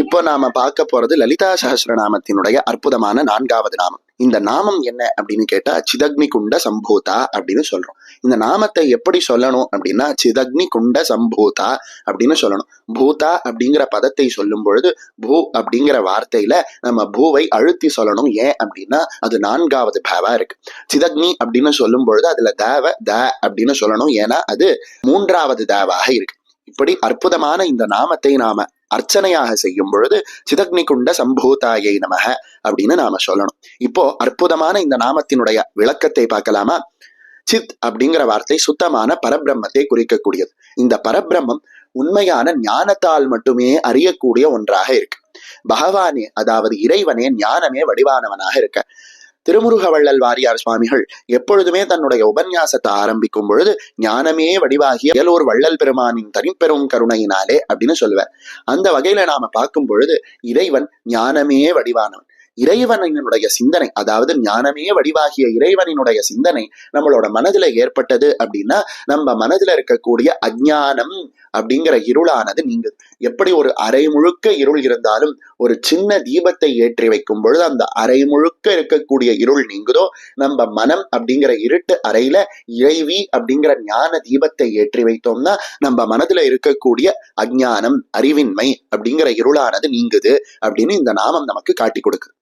இப்போ நாம பார்க்க போறது லலிதா சஹஸ்ரநாமத்தினுடைய அற்புதமான 4வது நாமம். இந்த நாமம் என்ன அப்படின்னு கேட்டா சிதக்னி குண்ட சம்பூதா அப்படின்னு சொல்றோம். இந்த நாமத்தை எப்படி சொல்லணும் அப்படின்னா சிதக்னி குண்ட சம்பூதா அப்படின்னு சொல்லணும். பூதா அப்படிங்கிற பதத்தை சொல்லும் பொழுது பூ அப்படிங்கிற வார்த்தையில நம்ம பூவை அழுத்தி சொல்லணும். ஏன் அப்படின்னா அது 4வது பாவா இருக்கு. சிதக்னி அப்படின்னு சொல்லும் பொழுது அதுல தேவ த அப்படின்னு சொல்லணும். ஏன்னா அது 3வது தேவாக இருக்கு. இப்படி அற்புதமான இந்த நாமத்தை நாம அர்ச்சனையாக செய்யும் பொழுது சிதக்னி குண்ட சம்பூதாயை நமக அப்படின்னு நாம சொல்லணும். இப்போ அற்புதமான இந்த நாமத்தினுடைய விளக்கத்தை பார்க்கலாமா? சித் அப்படிங்கிற வார்த்தை சுத்தமான பரபிரம்மத்தை குறிக்கக்கூடியது. இந்த பரபிரம்மம் உண்மையான ஞானத்தால் மட்டுமே அறியக்கூடிய ஒன்றாக இருக்கு. பகவானே, அதாவது இறைவனே ஞானமே வடிவானவனாக இருக்க. திருமுருகவள்ளல் வாரியார் சுவாமிகள் எப்பொழுதுமே தன்னுடைய உபன்யாசத்தை ஆரம்பிக்கும் பொழுது ஞானமே வடிவாகிய இயலூர் வள்ளல் பெருமானின் தனிப்பெரும் கருணையினாலே அப்படின்னு சொல்லுவார். அந்த வகையில நாம பார்க்கும் பொழுது இறைவன் ஞானமே வடிவானவன். இறைவனினுடைய சிந்தனை, அதாவது ஞானமே வடிவாகிய இறைவனினுடைய சிந்தனை நம்மளோட மனதுல ஏற்பட்டது அப்படின்னா நம்ம மனதுல இருக்கக்கூடிய அஞ்ஞானம் அப்படிங்கிற இருளானது நீங்குது. எப்படி ஒரு அரை முழுக்க இருள் இருந்தாலும் ஒரு சின்ன தீபத்தை ஏற்றி வைக்கும் பொழுது அந்த அரை முழுக்க இருக்கக்கூடிய இருள் நீங்குதோ, நம்ம மனம் அப்படிங்கிற இருட்டு அறையில இறைவி அப்படிங்கிற ஞான தீபத்தை ஏற்றி வைத்தோம்னா நம்ம மனதுல இருக்கக்கூடிய அஞ்ஞானம், அறிவின்மை அப்படிங்கிற இருளானது நீங்குது அப்படின்னு இந்த நாமம் நமக்கு காட்டி கொடுக்குது.